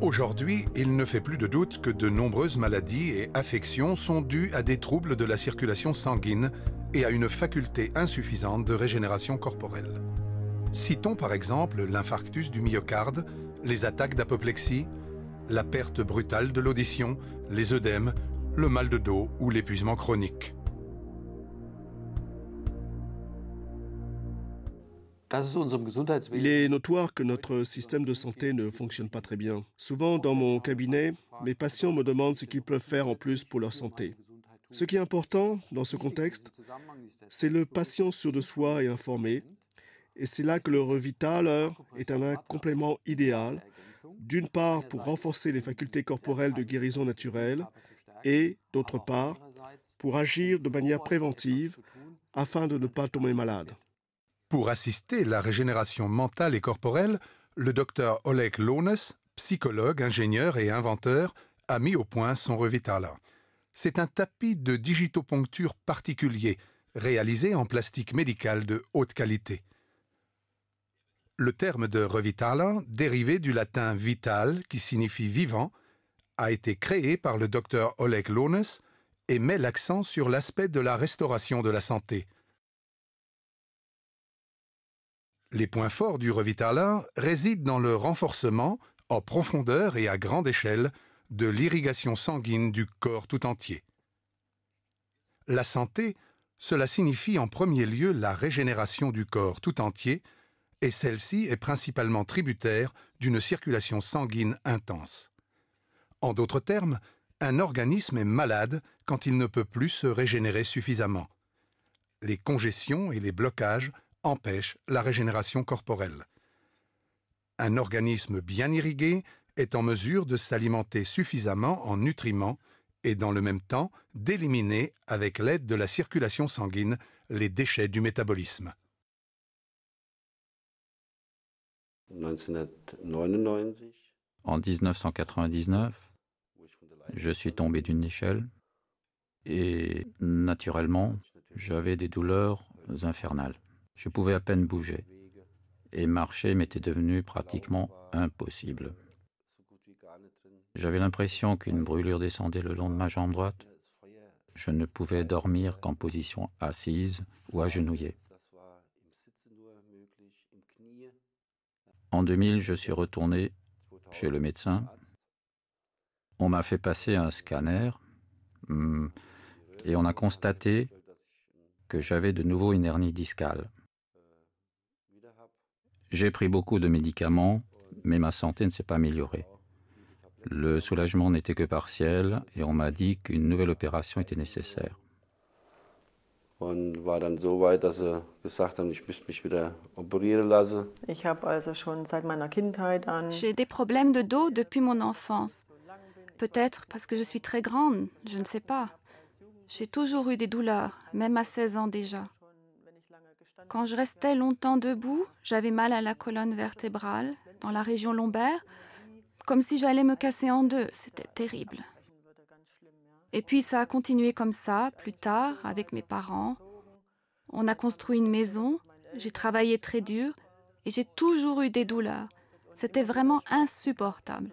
Aujourd'hui, il ne fait plus de doute que de nombreuses maladies et affections sont dues à des troubles de la circulation sanguine et à une faculté insuffisante de régénération corporelle. Citons par exemple l'infarctus du myocarde, les attaques d'apoplexie, la perte brutale de l'audition, les œdèmes, le mal de dos ou l'épuisement chronique. Il est notoire que notre système de santé ne fonctionne pas très bien. Souvent, dans mon cabinet, mes patients me demandent ce qu'ils peuvent faire en plus pour leur santé. Ce qui est important dans ce contexte, c'est le patient sûr de soi et informé. Et c'est là que le Revitalator est un complément idéal, d'une part pour renforcer les facultés corporelles de guérison naturelle et, d'autre part, pour agir de manière préventive afin de ne pas tomber malade. Pour assister la régénération mentale et corporelle, le docteur Oleg Lones, psychologue, ingénieur et inventeur, a mis au point son Revitalator. C'est un tapis de digitoponcture particulier, réalisé en plastique médical de haute qualité. Le terme de Revitalator, dérivé du latin vital, qui signifie vivant, a été créé par le docteur Oleg Lones et met l'accent sur l'aspect de la restauration de la santé. Les points forts du Revitalator résident dans le renforcement, en profondeur et à grande échelle, de l'irrigation sanguine du corps tout entier. La santé, cela signifie en premier lieu la régénération du corps tout entier, et celle-ci est principalement tributaire d'une circulation sanguine intense. En d'autres termes, un organisme est malade quand il ne peut plus se régénérer suffisamment. Les congestions et les blocages empêchent la régénération corporelle. Un organisme bien irrigué est en mesure de s'alimenter suffisamment en nutriments et dans le même temps d'éliminer, avec l'aide de la circulation sanguine, les déchets du métabolisme. En 1999, je suis tombé d'une échelle et naturellement, j'avais des douleurs infernales. Je pouvais à peine bouger et marcher m'était devenu pratiquement impossible. J'avais l'impression qu'une brûlure descendait le long de ma jambe droite. Je ne pouvais dormir qu'en position assise ou agenouillée. En 2000, je suis retourné chez le médecin. On m'a fait passer un scanner et on a constaté que j'avais de nouveau une hernie discale. J'ai pris beaucoup de médicaments, mais ma santé ne s'est pas améliorée. Le soulagement n'était que partiel et on m'a dit qu'une nouvelle opération était nécessaire. Und war dann so weit, dass sie gesagt haben, ich müsste mich wieder operieren lassen. Ich habe also schon seit meiner Kindheit an. J'ai des problèmes de dos depuis mon enfance. Peut-être parce que je suis très grande, je ne sais pas. J'ai toujours eu des douleurs, même à 16 ans déjà. Quand je restais longtemps debout, j'avais mal à la colonne vertébrale, dans la région lombaire, comme si j'allais me casser en deux. C'était terrible. Et puis ça a continué comme ça, plus tard, avec mes parents. On a construit une maison, j'ai travaillé très dur et j'ai toujours eu des douleurs. C'était vraiment insupportable.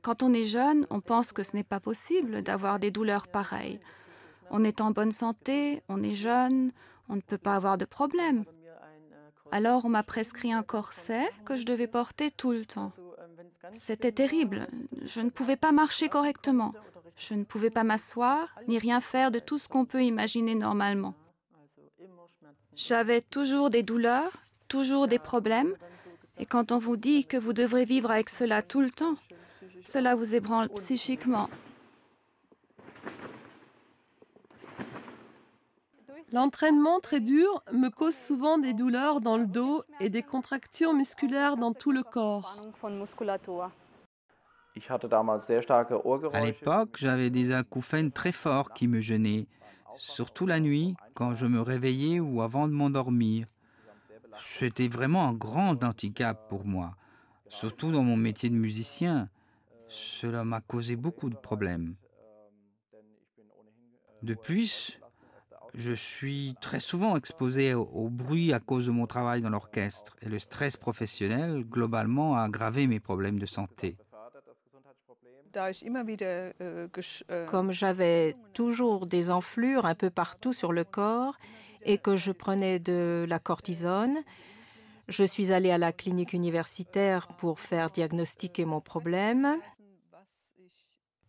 Quand on est jeune, on pense que ce n'est pas possible d'avoir des douleurs pareilles. On est en bonne santé, on est jeune, on ne peut pas avoir de problème. Alors on m'a prescrit un corset que je devais porter tout le temps. C'était terrible, je ne pouvais pas marcher correctement. Je ne pouvais pas m'asseoir, ni rien faire de tout ce qu'on peut imaginer normalement. J'avais toujours des douleurs, toujours des problèmes, et quand on vous dit que vous devrez vivre avec cela tout le temps, cela vous ébranle psychiquement. L'entraînement très dur me cause souvent des douleurs dans le dos et des contractures musculaires dans tout le corps. À l'époque, j'avais des acouphènes très forts qui me gênaient, surtout la nuit, quand je me réveillais ou avant de m'endormir. C'était vraiment un grand handicap pour moi, surtout dans mon métier de musicien. Cela m'a causé beaucoup de problèmes. Depuis, je suis très souvent exposé au bruit à cause de mon travail dans l'orchestre et le stress professionnel, globalement, a aggravé mes problèmes de santé. Comme j'avais toujours des enflures un peu partout sur le corps et que je prenais de la cortisone, je suis allée à la clinique universitaire pour faire diagnostiquer mon problème.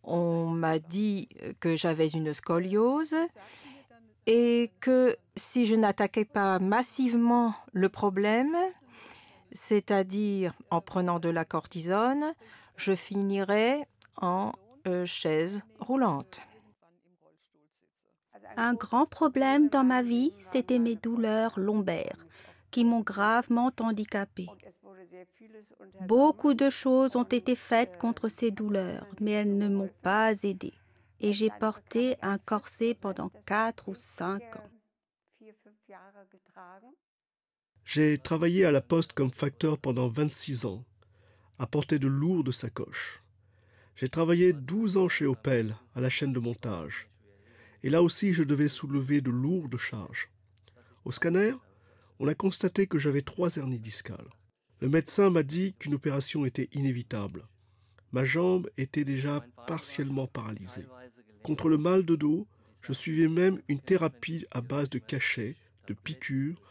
On m'a dit que j'avais une scoliose et que si je n'attaquais pas massivement le problème, c'est-à-dire en prenant de la cortisone, je finirais en chaise roulante. Un grand problème dans ma vie, c'était mes douleurs lombaires, qui m'ont gravement handicapée. Beaucoup de choses ont été faites contre ces douleurs, mais elles ne m'ont pas aidée. Et j'ai porté un corset pendant 4 ou 5 ans. J'ai travaillé à la Poste comme facteur pendant 26 ans, à porter de lourdes sacoches. J'ai travaillé 12 ans chez Opel, à la chaîne de montage. Et là aussi, je devais soulever de lourdes charges. Au scanner, on a constaté que j'avais 3 hernies discales. Le médecin m'a dit qu'une opération était inévitable. Ma jambe était déjà partiellement paralysée. Contre le mal de dos, je suivais même une thérapie à base de cachets, de piqûres.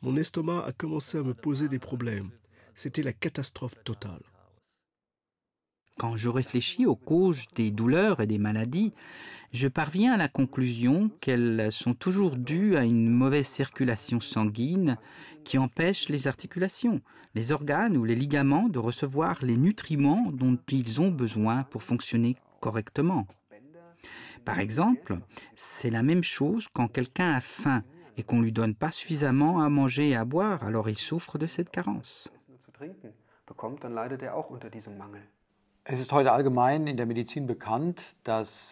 Mon estomac a commencé à me poser des problèmes. C'était la catastrophe totale. Quand je réfléchis aux causes des douleurs et des maladies, je parviens à la conclusion qu'elles sont toujours dues à une mauvaise circulation sanguine qui empêche les articulations, les organes ou les ligaments de recevoir les nutriments dont ils ont besoin pour fonctionner correctement. Par exemple, c'est la même chose quand quelqu'un a faim et qu'on ne lui donne pas suffisamment à manger et à boire, alors il souffre de cette carence.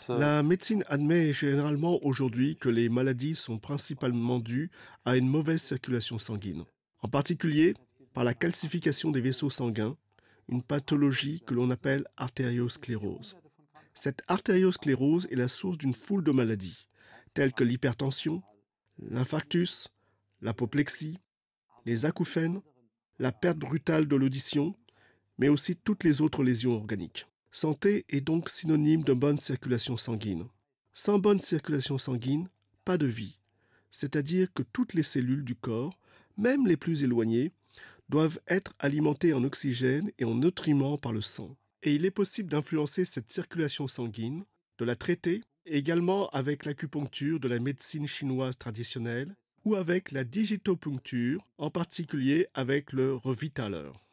La médecine admet généralement aujourd'hui que les maladies sont principalement dues à une mauvaise circulation sanguine, en particulier par la calcification des vaisseaux sanguins, une pathologie que l'on appelle artériosclérose. Cette artériosclérose est la source d'une foule de maladies, telles que l'hypertension, l'infarctus, l'apoplexie, les acouphènes, la perte brutale de l'audition, mais aussi toutes les autres lésions organiques. Santé est donc synonyme de bonne circulation sanguine. Sans bonne circulation sanguine, pas de vie. C'est-à-dire que toutes les cellules du corps, même les plus éloignées, doivent être alimentées en oxygène et en nutriments par le sang. Et il est possible d'influencer cette circulation sanguine, de la traiter, également avec l'acupuncture de la médecine chinoise traditionnelle ou avec la digitopuncture, en particulier avec le Revitalator.